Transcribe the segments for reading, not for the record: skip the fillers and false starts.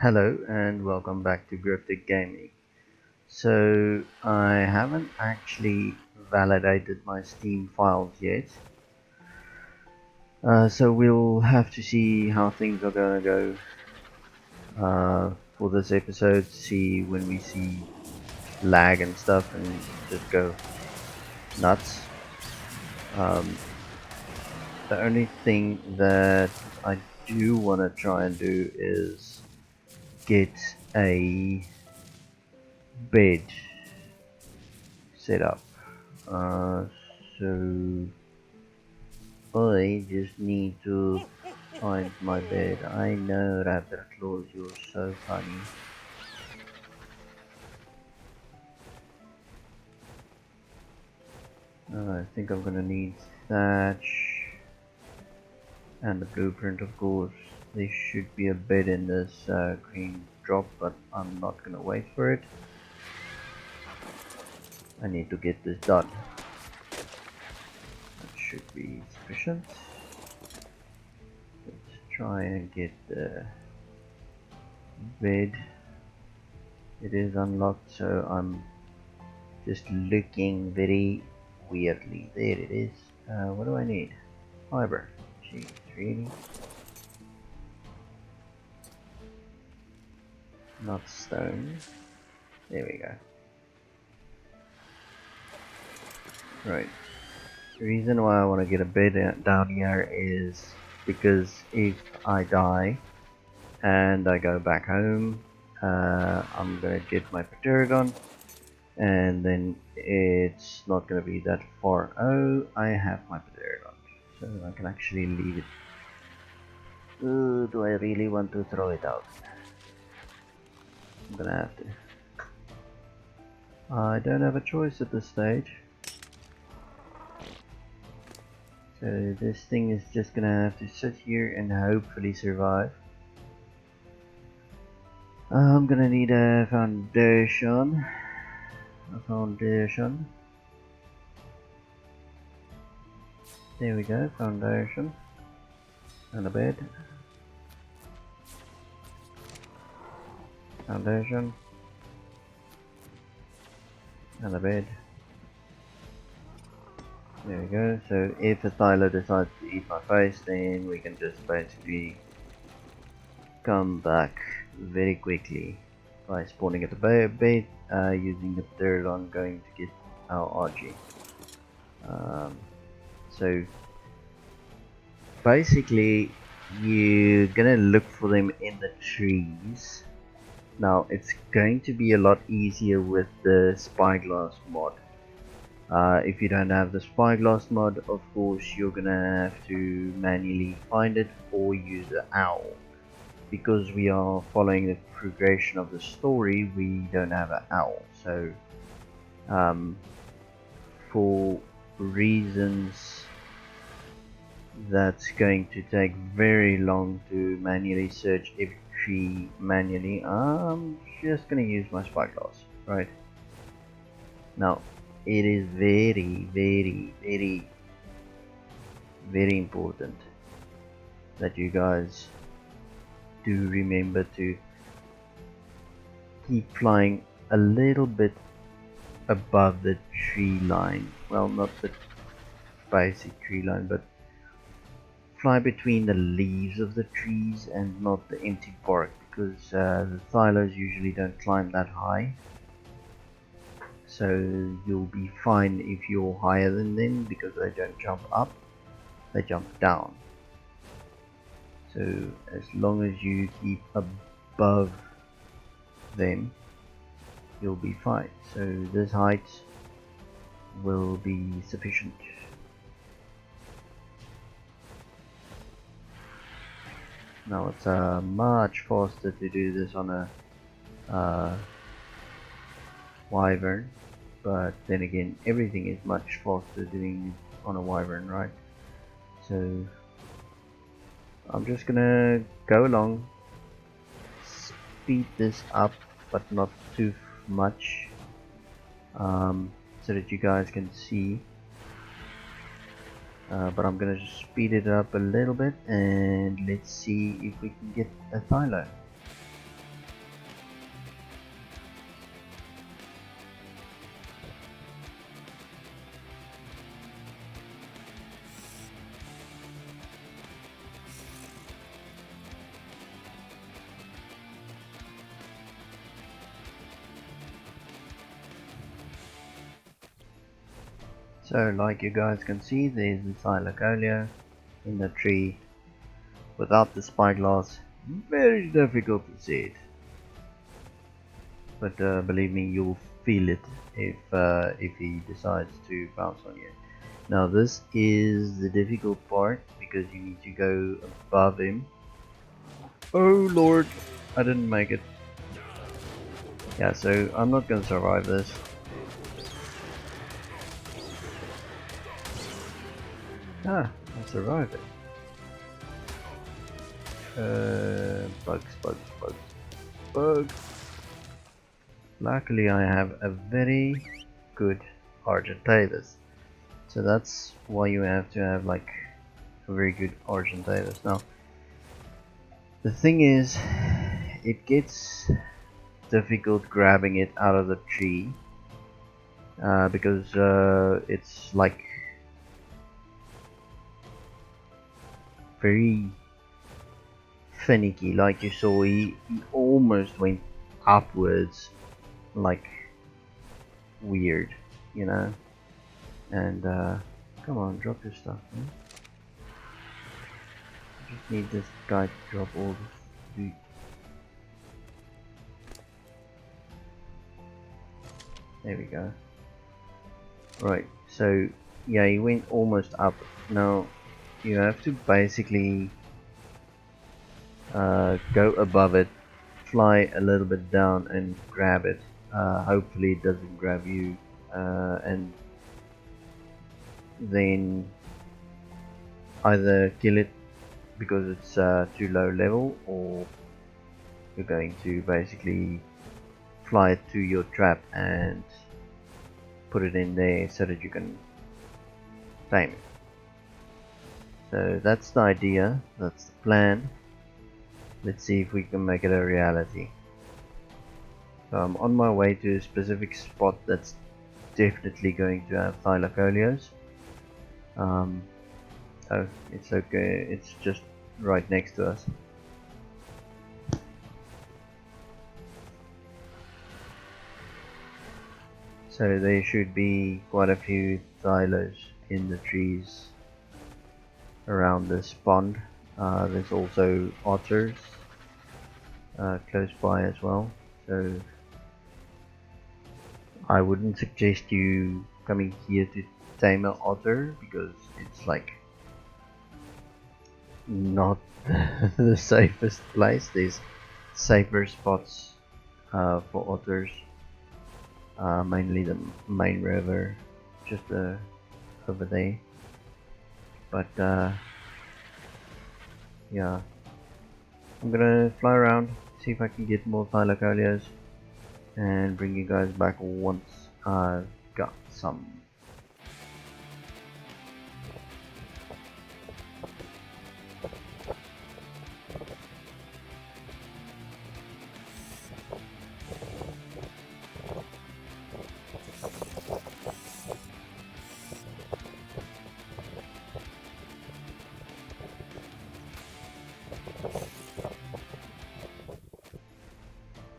Hello and welcome back to Grifftech Gaming. So I haven't actually validated my Steam files yet. So we'll have to see how things are gonna go for this episode. See when we see lag and stuff and just go nuts. Um, the only thing that I do want to try and do is get a bed set up. Uh, so I just need to find my bed. I know, Raptor Claus, you're so funny. I think I'm gonna need thatch and the blueprint, of course. There should be a bed in this green drop, but I'm not gonna wait for it. I need to get this done. That should be sufficient. Let's try and get the bed. It is unlocked, so I'm just looking very weirdly. There it is. What do I need? Fiber. Jeez, really? Not stone. There we go. Right. The reason why I want to get a bed down here is because if I die and I go back home, I'm gonna get my Pterodon, and then it's not gonna be that far. Oh, I have my Pterodon, so I can actually leave it. Do I really want to throw it out? I'm gonna have to. I don't have a choice at this stage. So this thing is just gonna have to sit here and hopefully survive. I'm gonna need a foundation. There we go, foundation. And a bed. Foundation. And a bed. There we go. So if a Thyla decides to eat my face, then we can just basically come back very quickly by spawning at the bait, using the Pterodon, going to get our RG. So basically you're gonna look for them in the trees. Now it's going to be a lot easier with the spyglass mod. If you don't have the spyglass mod, of course you're gonna have to manually find it or use the owl. Because we are following the progression of the story, we don't have an owl. So for reasons that's going to take very long to manually search every tree manually, I'm just gonna use my spyglass. Right now, it is very important that you guys do remember to keep flying a little bit above the tree line. Well, not the basic tree line, but fly between the leaves of the trees and not the empty bark, because the Thylas usually don't climb that high. So you'll be fine if you're higher than them, because they don't jump up, they jump down. So as long as you keep above them, you'll be fine. So this height will be sufficient. Now it's much faster to do this on a wyvern, but then again everything is much faster doing it on a wyvern, right? So I'm just gonna go along, speed this up but not too much, so that you guys can see. But I'm gonna just speed it up a little bit and let's see if we can get a Thyla. So like you guys can see, there's the Thylacoleo in the tree. Without the spyglass, very difficult to see it. But believe me, you'll feel it if he decides to bounce on you. Now this is the difficult part because you need to go above him. Oh lord, I didn't make it. Yeah, so I'm not gonna survive this. Ah, I survived it. Bugs. Luckily I have a very good Argentavis. So that's why you have to have like a very good Argentavis. Now, the thing is, it gets difficult grabbing it out of the tree because it's like very finicky. Like you saw, he almost went upwards, like weird, you know. And come on, drop your stuff, man. I just need this guy to drop all this loot. There we go. Right, so yeah, he went almost up. Now you have to basically go above it, fly a little bit down and grab it. Hopefully it doesn't grab you, and then either kill it because it's too low level, or you're going to basically fly it to your trap and put it in there so that you can tame it. So that's the idea, that's the plan. Let's see if we can make it a reality. So I'm on my way to a specific spot that's definitely going to have Thylacoleos. Oh, it's okay, it's just right next to us. So there should be quite a few Thylas in the trees around this pond. There's also otters close by as well. So I wouldn't suggest you coming here to tame an otter because it's like not the safest place. There's safer spots for otters, mainly the main river just over there. But yeah, I'm gonna fly around, see if I can get more Thylacoleos and bring you guys back once I've got some.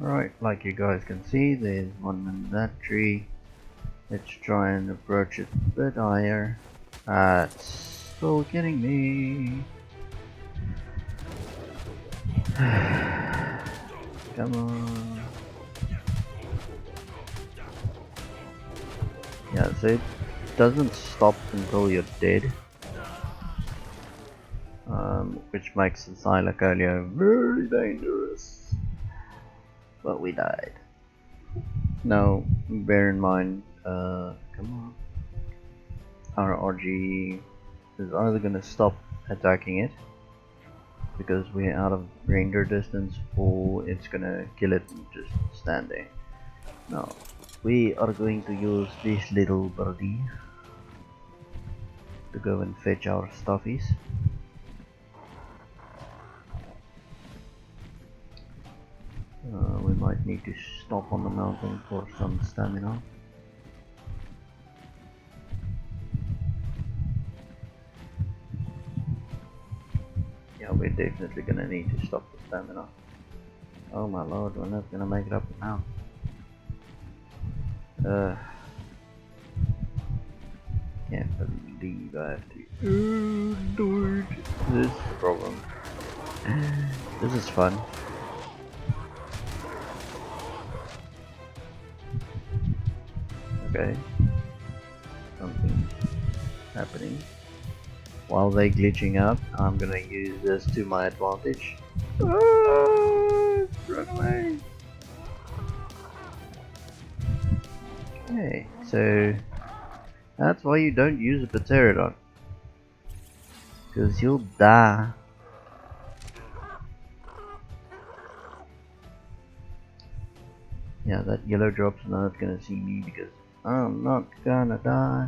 Alright, like you guys can see, there's one in that tree. Let's try and approach it a bit higher. It's still getting me. Come on. Yeah, so it doesn't stop until you're dead. Which makes the Thylacoleo very dangerous. But we died. Now, bear in mind, come on, our RG is either gonna stop attacking it because we're out of render distance, or it's gonna kill it and just stand there. Now, we are going to use this little birdie to go and fetch our stuffies. We might need to stop on the mountain for some stamina. Yeah, we're definitely gonna need to stop the stamina. Oh my lord, we're not gonna make it up now. Can't believe I have to. Oh, Lord. This is the problem. This is fun. Okay. Something's happening. While they're glitching out, I'm gonna use this to my advantage. Oh, run away! Okay, so that's why you don't use a pterodon. Because you'll die. Yeah, that yellow drop's not gonna see me because I'm not gonna die.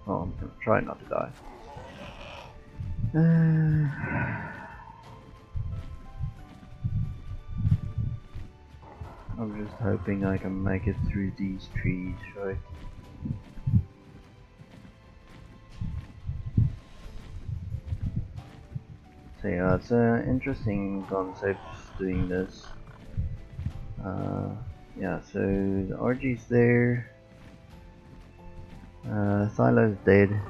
Well, I'm gonna try not to die. I'm just hoping I can make it through these trees, right? So yeah, it's an interesting concept doing this. Yeah, so the RG's there. Thyla's dead.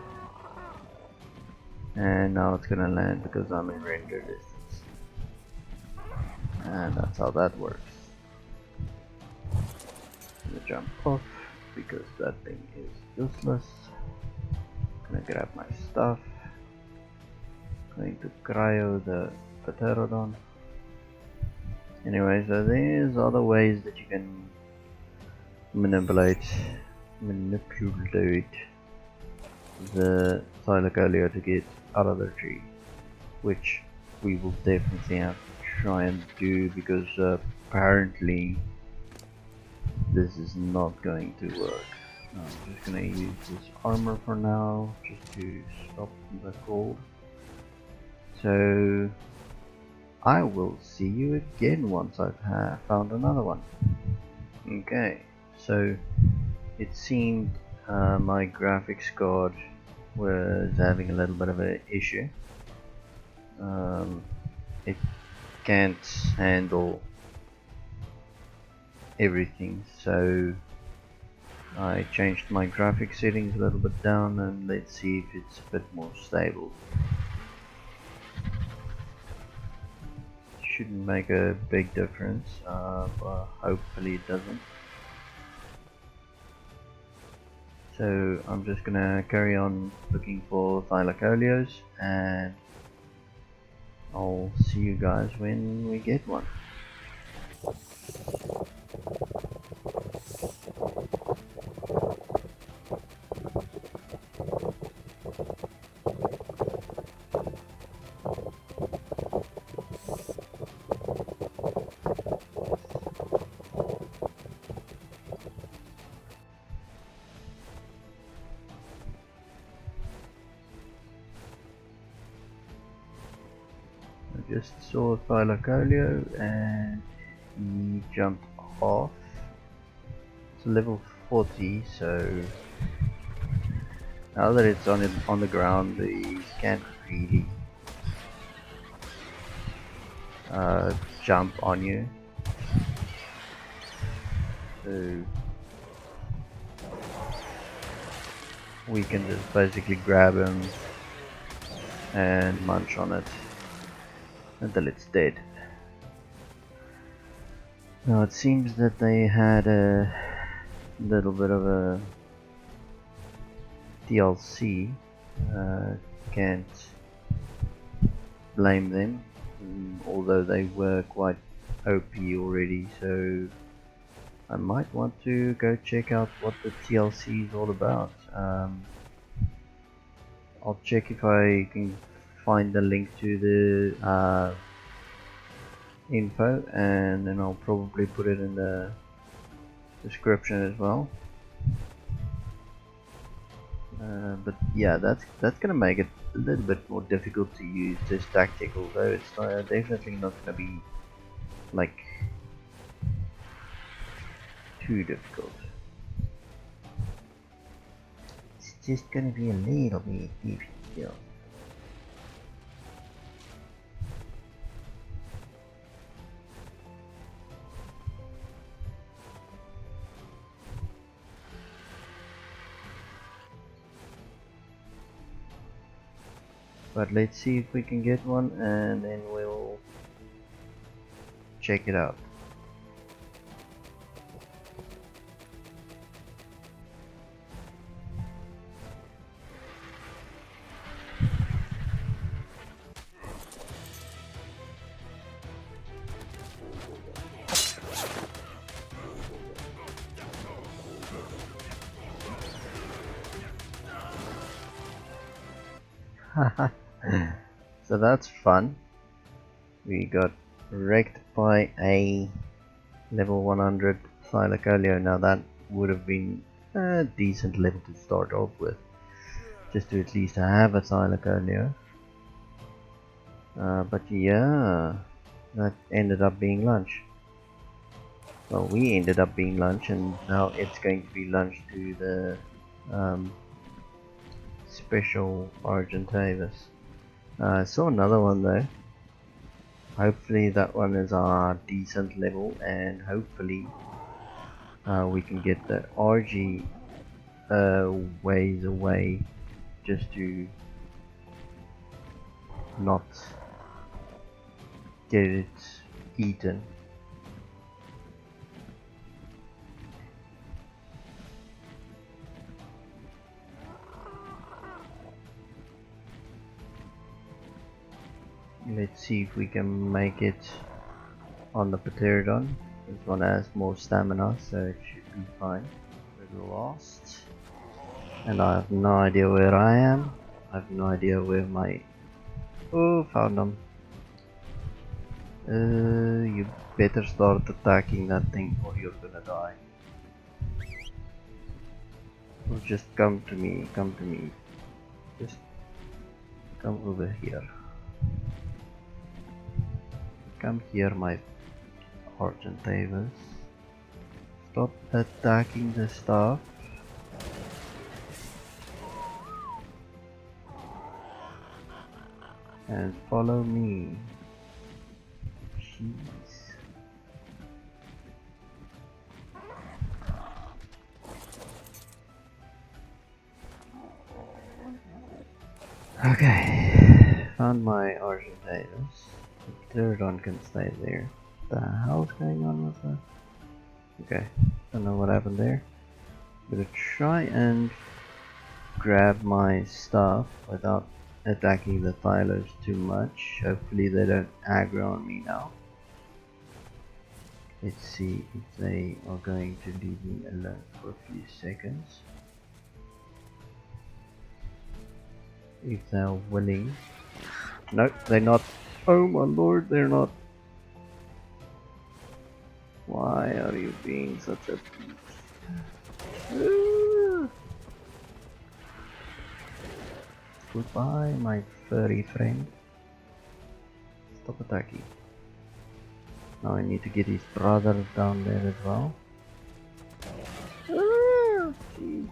And now it's gonna land because I'm in render distance. And that's how that works. I'm gonna jump off because that thing is useless. Gonna grab my stuff. Going to cryo the pterodon. Anyway, so there's other ways that you can manipulate the thylacoleo to get out of the tree, which we will definitely have to try and do because apparently this is not going to work. I'm just gonna use this armor for now just to stop the cold. So I will see you again once I've found another one. Okay, so it seemed my graphics card was having a little bit of an issue. It can't handle everything, so I changed my graphics settings a little bit down and let's see if it's a bit more stable. Shouldn't make a big difference, but hopefully it doesn't. So I'm just gonna carry on looking for thylacoleos and I'll see you guys when we get one. I just saw thylacoleo and he jumped off. It's level 40, so now that it's on the ground, he can't really jump on you. So we can just basically grab him and munch on it until it's dead. Now it seems that they had a little bit of a DLC. Can't blame them, although they were quite OP already, so I might want to go check out what the TLC is all about. I'll check if I can find the link to the info, and then I'll probably put it in the description as well. But yeah, that's gonna make it a little bit more difficult to use this tactic, although it's definitely not gonna be like too difficult. It's just gonna be a little bit difficult. But let's see if we can get one, and then we'll check it out. So that's fun. We got wrecked by a level 100 Thyla. Now that would have been a decent level to start off with, just to at least have a Thyla. But yeah, that ended up being lunch. Well, we ended up being lunch, and now it's going to be lunch to the special Argentavis. I saw another one though. Hopefully that one is a decent level, and hopefully we can get the RG ways away, just to not get it eaten. Let's see if we can make it on the Pterodon. This one has more stamina, so it should be fine. We're lost, and I have no idea where I am. I have no idea where my... Oh, found them. You better start attacking that thing or you're gonna die. Or just come to me, come to me. Just come over here. Come here, my Argentavis. Stop attacking the stuff. And follow me. Jeez. Okay, found my Argentavis. The Pterodon can stay there. What the hell's going on with that? Okay, don't know what happened there. I'm gonna try and grab my stuff without attacking the Thylas too much. Hopefully they don't aggro on me now. Let's see if they are going to leave me alone for a few seconds. If they're willing. Nope, they're not. Oh my lord, they're not. Why are you being such a beast? Goodbye, my furry friend. Stop attacking. Now I need to get his brother down there as well. Jeez.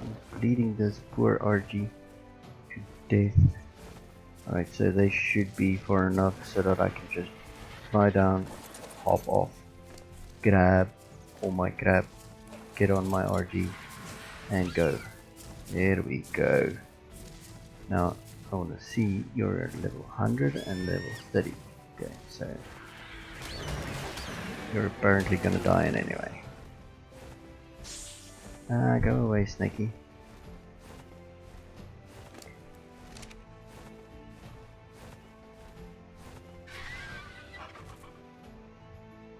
I'm bleeding this poor RG to death. Alright, so they should be far enough so that I can just fly down, hop off, grab all my crap, get on my RG, and go. There we go. Now I want to see you're at level 100 and level 30. Okay, so you're apparently gonna die in anyway. Go away, Snaky.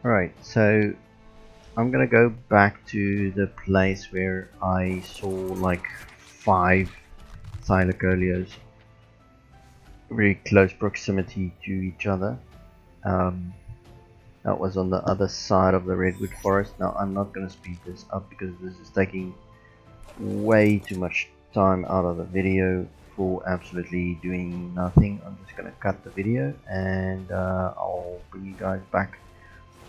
Alright, so I'm gonna go back to the place where I saw like 5 Thylacoleos very close proximity to each other. That was on the other side of the redwood forest. Now I'm not gonna speed this up because this is taking way too much time out of the video for absolutely doing nothing. I'm just gonna cut the video and I'll bring you guys back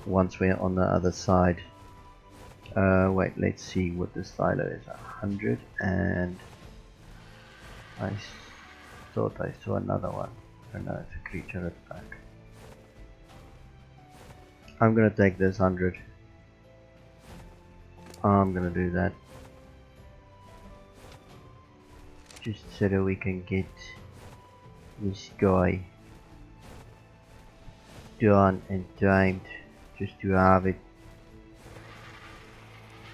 once we're on the other side. Wait, let's see what this Thyla is. 100, and I thought I saw another one. I don't know, it's a creature at the back. I'm gonna take this 100. I'm gonna do that. Just so that we can get this guy done and tamed just to have it,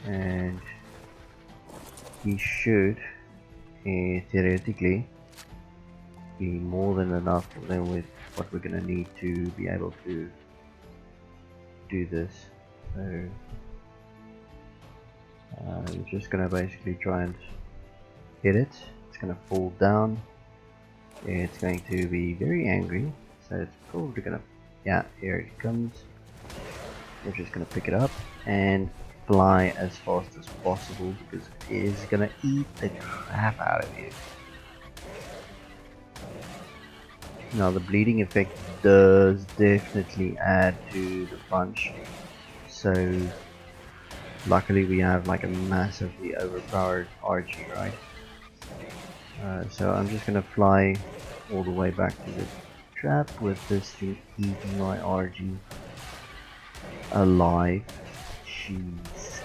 and he should theoretically be more than enough than with what we're gonna need to be able to do this. So I'm just gonna basically try and hit it. It's gonna fall down. It's going to be very angry, so it's probably gonna, yeah, here it comes. We're just gonna pick it up and fly as fast as possible because it is gonna eat the crap out of you. Now the bleeding effect does definitely add to the punch, so luckily we have like a massively overpowered RG, right? So I'm just gonna fly all the way back to the trap with this thing eating my RG alive. Jeez.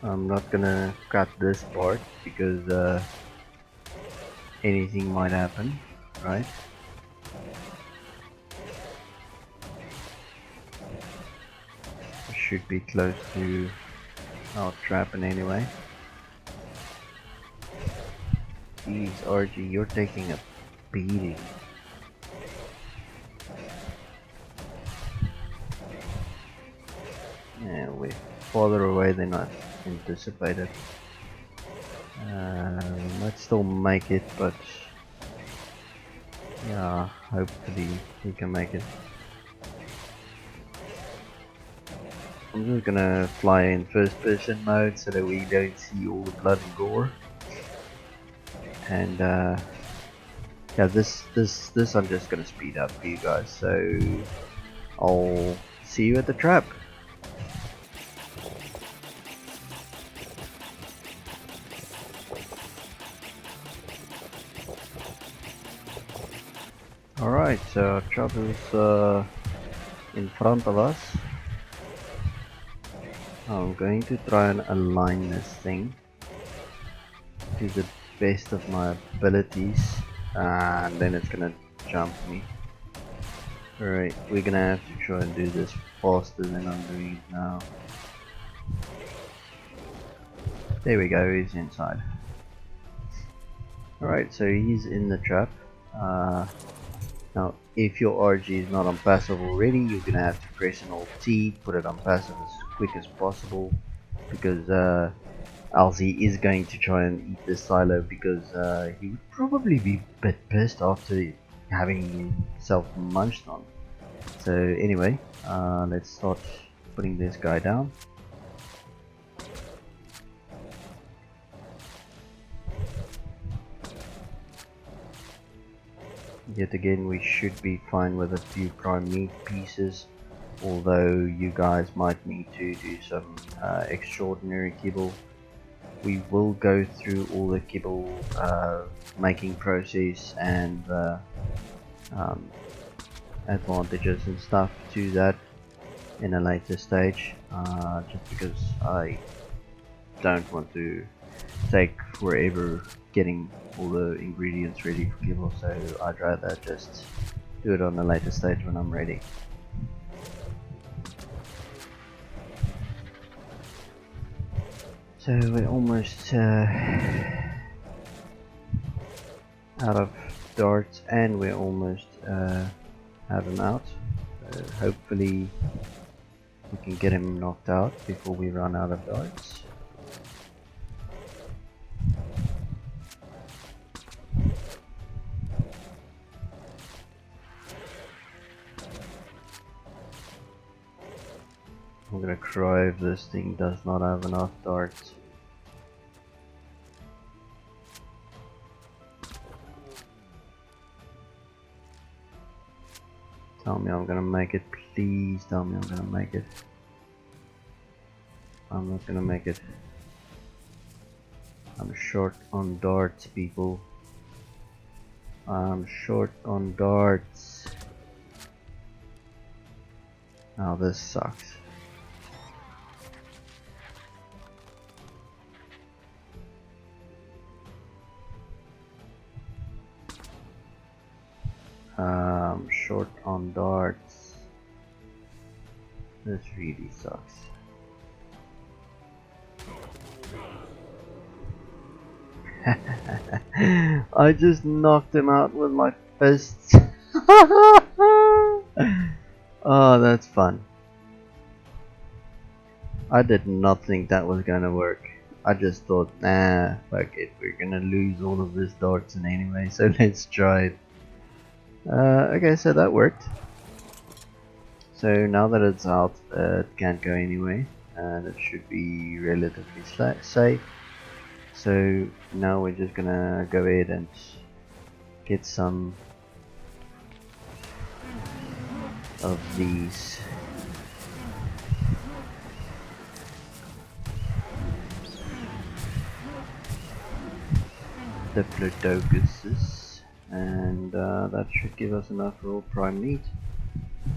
I'm not gonna cut this part because anything might happen, right? Should be close to our trap in anyway. Jeez, RG, you're taking a beating. Yeah, we're farther away than I anticipated. We might still make it, but yeah, hopefully we can make it. I'm just gonna fly in first person mode so that we don't see all the blood and gore. And yeah, this I'm just gonna speed up for you guys, so I'll see you at the trap. Alright, so our trap is in front of us. I'm going to try and align this thing to the best of my abilities, and then it's gonna jump me. Alright, we're gonna have to try and do this faster than I'm doing it now. There we go, he's inside. Alright, so he's in the trap. Now, if your RG is not on passive already, you're gonna have to press an Alt T, put it on passive as quick as possible, because else he is going to try and eat this silo, because he would probably be a bit pissed after having himself munched on. So anyway, let's start putting this guy down. Yet again, we should be fine with a few prime meat pieces, although you guys might need to do some extraordinary kibble. We will go through all the kibble making process and advantages and stuff to that in a later stage, just because I don't want to take forever getting all the ingredients ready for kibble, so I'd rather just do it on a later stage when I'm ready. So we're almost out of darts, and we're almost have him out. So hopefully we can get him knocked out before we run out of darts. I'm gonna cry if this thing does not have enough darts. Tell me I'm gonna make it, please tell me I'm gonna make it. I'm not gonna make it. I'm short on darts, people. I'm short on darts. Now this sucks. Short on darts. This really sucks. I just knocked him out with my fists. Oh, that's fun. I did not think that was gonna work. I just thought, nah, fuck it, we're gonna lose all of this darts in anyway, so let's try it. Okay, so that worked. So now that it's out, it can't go anyway, and it should be relatively safe. So now we're just gonna go ahead and get some of these Diplodocuses, and that should give us enough raw prime meat.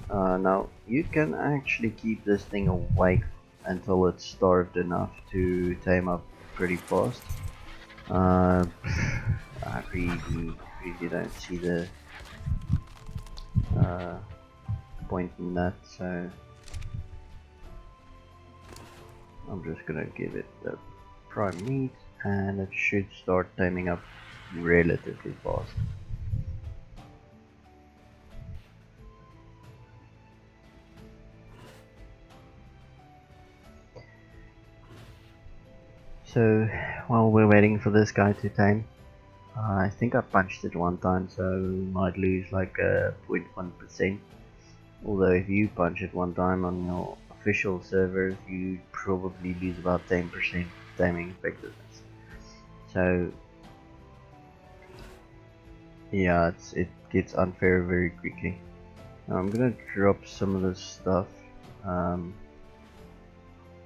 Now you can actually keep this thing awake until it's starved enough to tame up pretty fast. I really don't see the point in that, so I'm just gonna give it the prime meat and it should start taming up relatively fast. So while we're waiting for this guy to tame, I think I punched it one time, so might lose like 0.1%. Although if you punch it one time on your official servers, you probably lose about 10% taming effectiveness. So yeah, it gets unfair very quickly. Now I'm gonna drop some of this stuff,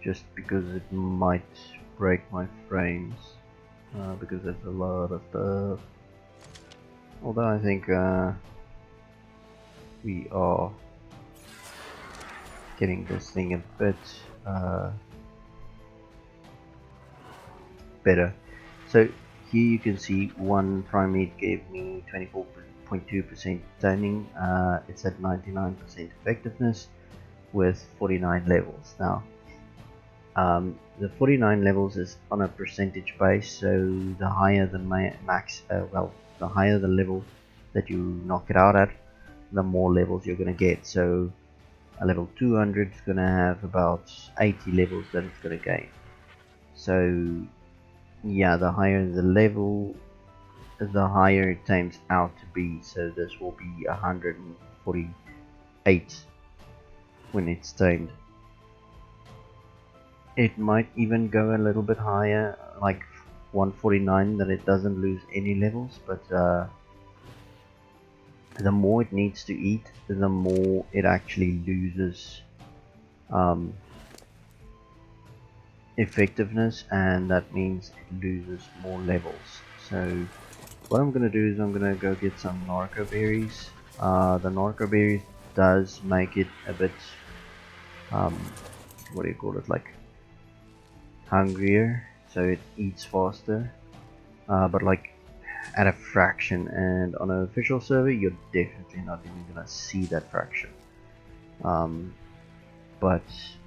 just because it might break my frames, because there's a lot of stuff. Although I think we are getting this thing a bit better. So here you can see one prime meat gave me 24.2% taming. It's at 99% effectiveness with 49 levels. Now the 49 levels is on a percentage base, so the higher the the higher the level that you knock it out at, the more levels you're gonna get. So a level 200 is gonna have about 80 levels that it's gonna gain. So yeah, the higher the level, the higher it tames out to be. So this will be 148 when it's tamed. It might even go a little bit higher, like 149, that it doesn't lose any levels, but the more it needs to eat, the more it actually loses effectiveness, and that means it loses more levels. So what I'm gonna do is I'm gonna go get some narco berries. The narco berries does make it a bit what do you call it, like hungrier, so it eats faster, but like at a fraction, and on an official server you're definitely not even gonna see that fraction. But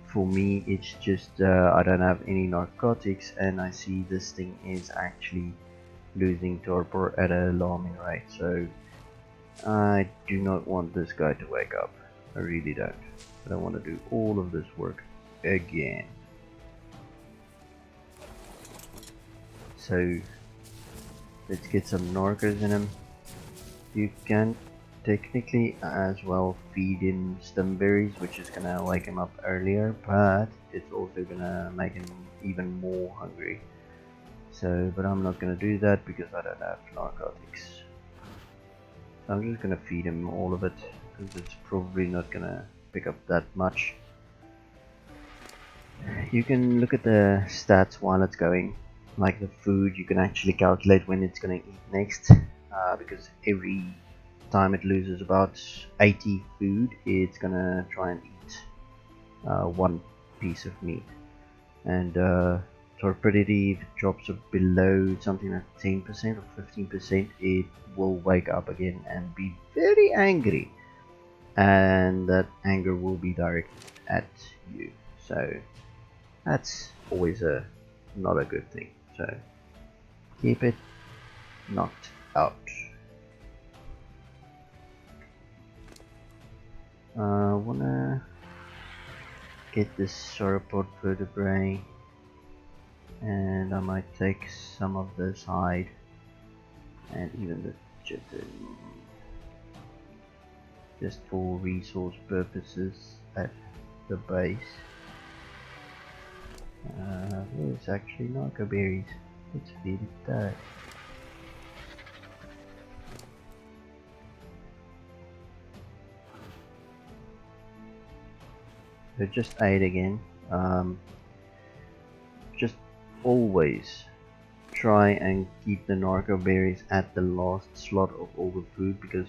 for me it's just I don't have any narcotics, and I see this thing is actually losing torpor at an alarming rate, so I do not want this guy to wake up. I really don't. I don't want to do all of this work again. So let's get some narcos in him. You can technically as well feed him stumberries, which is gonna wake him up earlier, but it's also gonna make him even more hungry. So, but I'm not gonna do that because I don't have narcotics. So I'm just gonna feed him all of it, because it's probably not gonna pick up that much. You can look at the stats while it's going, like the food. You can actually calculate when it's gonna eat next, because every time it loses about 80 food, it's gonna try and eat one piece of meat. And torpidity, if it drops below something like 10% or 15%, it will wake up again and be very angry, and that anger will be directed at you. So that's always not a good thing. So keep it knocked out. I wanna get this sauropod vertebrae, and I might take some of this hide and even the chitin just for resource purposes at the base. There's actually narco berries. Let's feed it that. So just 8 again. Just always try and keep the narco berries at the last slot of all the food, because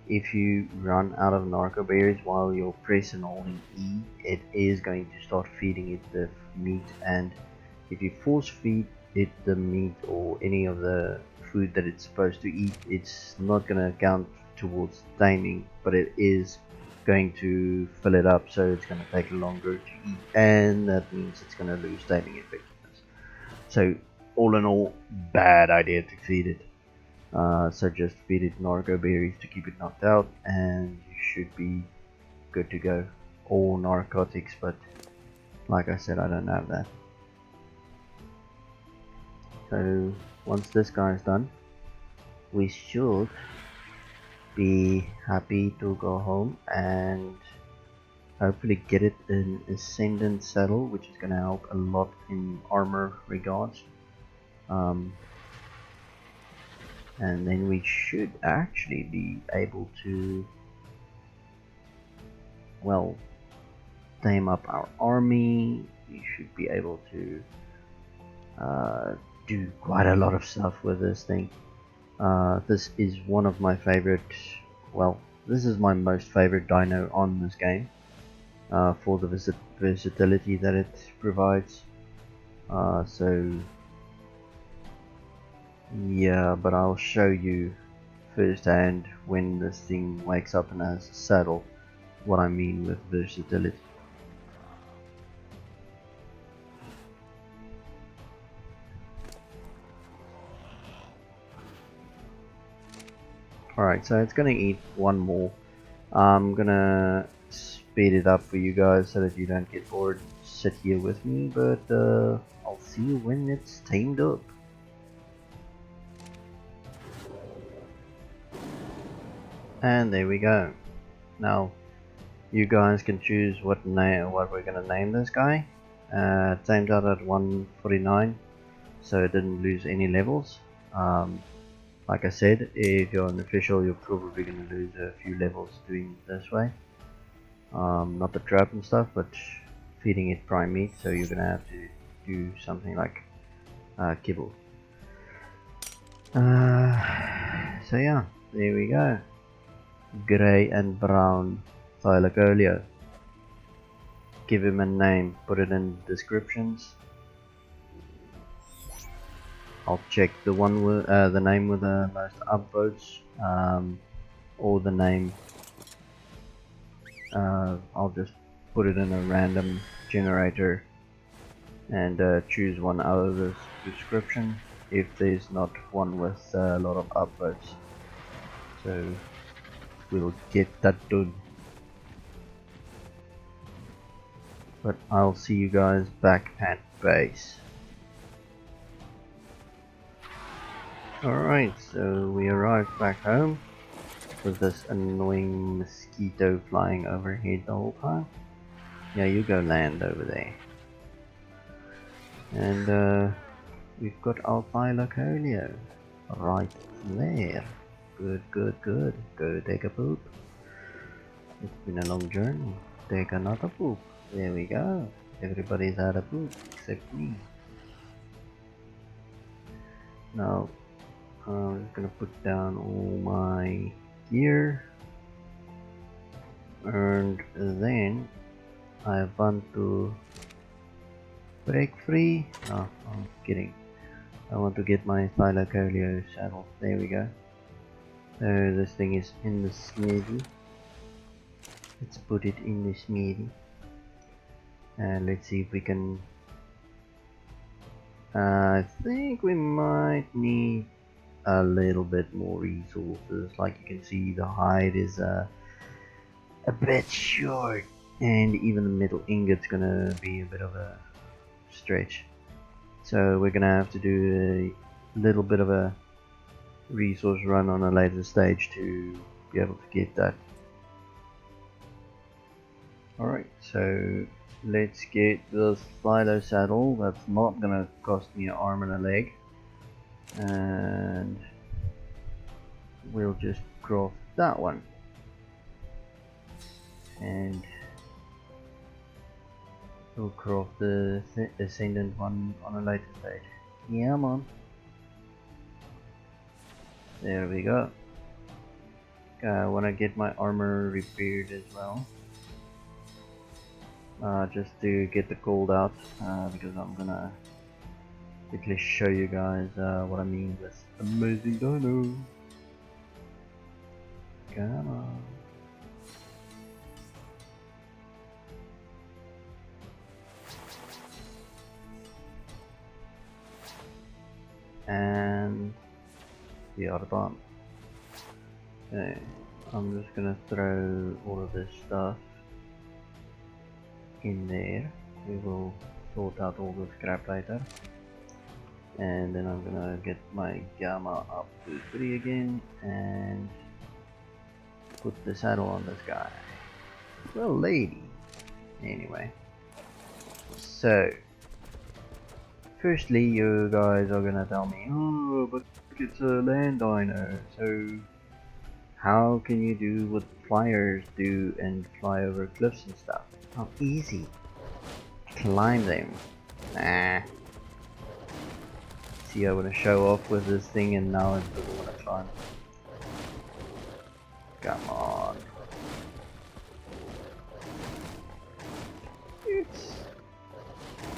if you run out of narco berries while you're pressing and holding E, it is going to start feeding it the meat, and if you force feed it the meat or any of the food that it's supposed to eat, it's not going to count towards taming, but it is going to fill it up, so it's going to take longer to eat, and that means it's going to lose taming effectiveness. So all in all, bad idea to feed it. So just feed it narco berries to keep it knocked out, and you should be good to go. Or narcotics, but like I said, I don't have that. So once this guy is done, we should be happy to go home and hopefully get it an ascendant saddle, which is going to help a lot in armor regards. And then we should actually be able to, well, tame up our army. We should be able to do quite a lot of stuff with this thing. This is one of my favorite, well, this is my most favorite dino on this game, for the versatility that it provides. So yeah, but I'll show you firsthand when this thing wakes up and has a saddle what I mean with versatility. Alright, so it's gonna eat one more. I'm gonna speed it up for you guys so that you don't get bored. Sit here with me, but I'll see you when it's tamed up. And there we go. Now you guys can choose what we're gonna name this guy. Tamed out at 149, so it didn't lose any levels. Like I said, if you're an official, you're probably gonna lose a few levels doing it this way. Not the trap and stuff, but feeding it prime meat, so you're gonna have to do something like kibble. So yeah, there we go. Grey and brown Thyla. Give him a name, put it in descriptions. I'll check the one with the name with the most upvotes, or the name. I'll just put it in a random generator and choose one out of this description if there's not one with a lot of upvotes. So we'll get that done. But I'll see you guys back at base. Alright, so we arrived back home with this annoying mosquito flying overhead the whole time. Yeah, you go land over there. And we've got our Thyla right there. Good, good, good. Go take a poop. It's been a long journey. Take another poop. There we go. Everybody's had a poop except me. Now I'm just gonna put down all my gear, and then I want to Break free? No, I'm kidding. I want to get my Thyla saddle. There we go. This thing is in the smithy. Let's put it in the smithy. And let's see if we can... I think we might need a little bit more resources. Like you can see, the hide is a bit short. And even the metal ingot's gonna be a bit of a stretch. So we're gonna have to do a little bit of a resource run on a later stage to be able to get that. Alright, so let's get the Thyla saddle. That's not gonna cost me an arm and a leg. And we'll just craft that one. And we'll craft the Ascendant one on a later stage. Yeah, man. There we go. I want to get my armor repaired as well. Just to get the cold out, because I'm gonna quickly show you guys what I mean with amazing dino. Come on. And the other bomb. Okay, I'm just gonna throw all of this stuff in there. We will sort out all the scrap later. And then I'm gonna get my gamma up to 3 again and put the saddle on this guy. Well, lady. Anyway, so firstly, you guys are gonna tell me, oh, but it's a land dino, so how can you do what flyers do and fly over cliffs and stuff? How easy. Climb them. Nah. See, I want to show off with this thing and now it doesn't want to climb. Come on.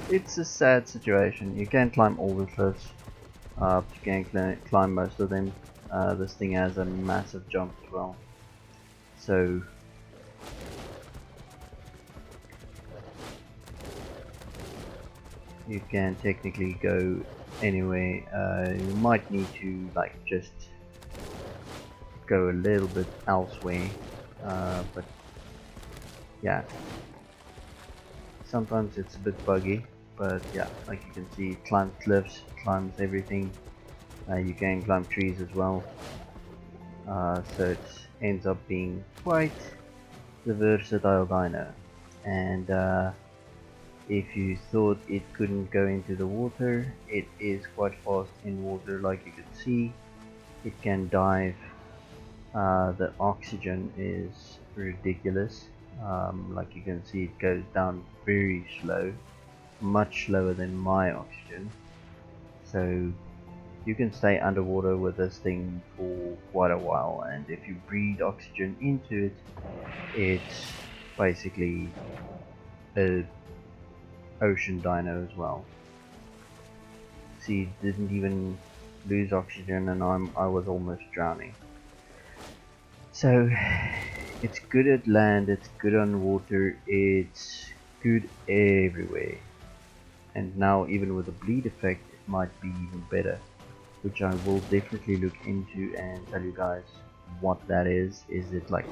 It's a sad situation. You can't climb all the cliffs. You can climb most of them. This thing has a massive jump as well. So you can technically go anyway. You might need to like just go a little bit elsewhere, but yeah, sometimes it's a bit buggy, but yeah, like you can see, it climbs cliffs, climbs everything. You can climb trees as well, so it ends up being quite the versatile dino. And if you thought it couldn't go into the water, it is quite fast in water. Like you can see, it can dive. The oxygen is ridiculous. Like you can see, it goes down very slow, much slower than my oxygen. So you can stay underwater with this thing for quite a while, and if you breathe oxygen into it, it's basically a ocean dino as well. See, it didn't even lose oxygen and I was almost drowning. So it's good at land, it's good on water, it's good everywhere. And now even with the bleed effect, it might be even better, which I will definitely look into and tell you guys what that is. Is it like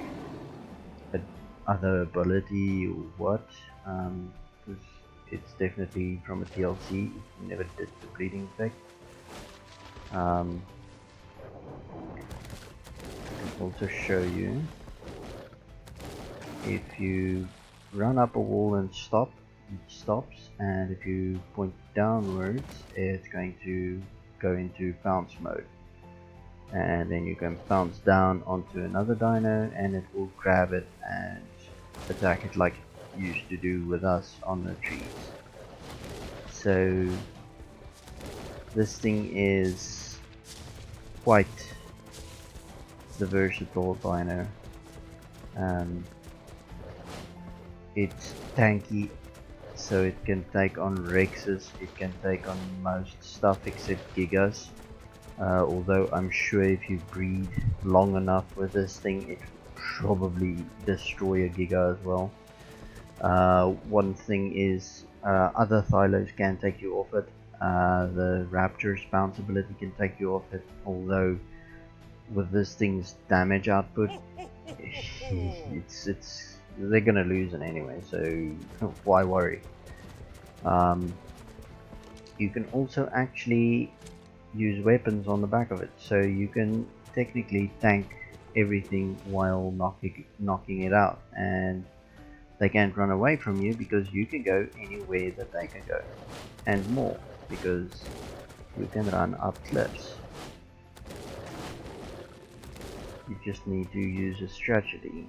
other ability or what? Because it's definitely from a TLC. It never did the bleeding effect. I can also show you, if you run up a wall and stop, it stops, and if you point downwards, it's going to go into bounce mode, and then you can bounce down onto another dino and it will grab it and attack it like it used to do with us on the trees. So this thing is quite the versatile dino. It's tanky, so it can take on Rexes, it can take on most stuff except Gigas. Although I'm sure if you breed long enough with this thing, it will probably destroy a Giga as well. One thing is, other Thylos can take you off it. The Raptor's bounce ability can take you off it, although with this thing's damage output, they're gonna lose it anyway, so why worry? You can also actually use weapons on the back of it, so you can technically tank everything while knocking it out, and they can't run away from you because you can go anywhere that they can go, and more because you can run up cliffs. You just need to use a strategy.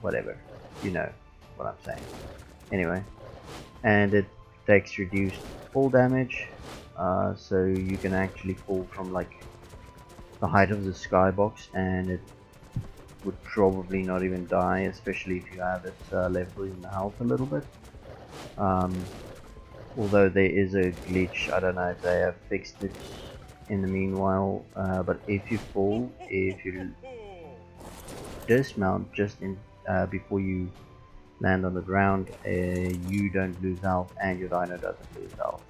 Whatever, you know what I'm saying. Anyway, and it takes reduced fall damage, so you can actually fall from like the height of the skybox, and it would probably not even die, especially if you have it leveling the health a little bit. Although there is a glitch, I don't know if they have fixed it in the meanwhile, but if you fall, if you dismount just in before you land on the ground, you don't lose health and your dino doesn't lose health.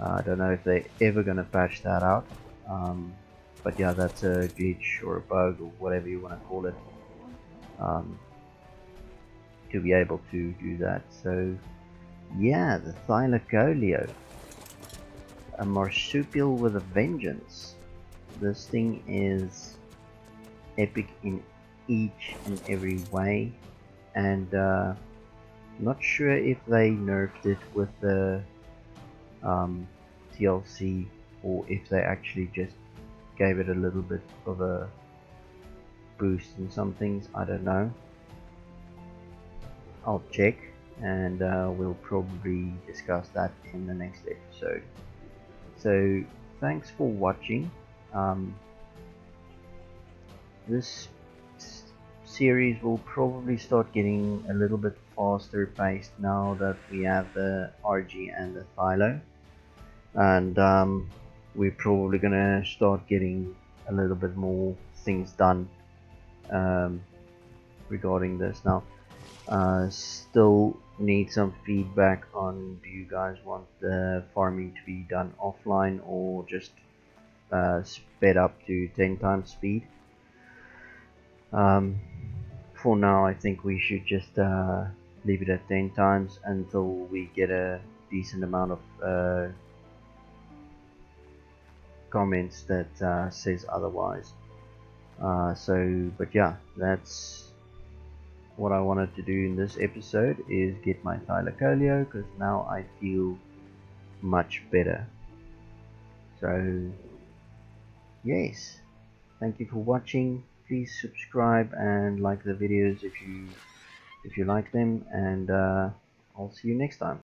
I don't know if they're ever gonna patch that out, but yeah, that's a glitch or a bug or whatever you want to call it, to be able to do that. So yeah, the Thylacoleo, a marsupial with a vengeance. This thing is epic in each and every way, and not sure if they nerfed it with the TLC or if they actually just gave it a little bit of a boost in some things. I don't know. I'll check, and we'll probably discuss that in the next episode. So thanks for watching. This series will probably start getting a little bit faster paced now that we have the RG and the Thylo, and we're probably gonna start getting a little bit more things done regarding this. Now still need some feedback on, do you guys want the farming to be done offline or just sped up to 10 times speed? For now I think we should just leave it at 10 times until we get a decent amount of comments that says otherwise. But yeah, that's what I wanted to do in this episode, is get my Thylacoleo, because now I feel much better. So yes, thank you for watching. Please subscribe and like the videos if you like them, and I'll see you next time.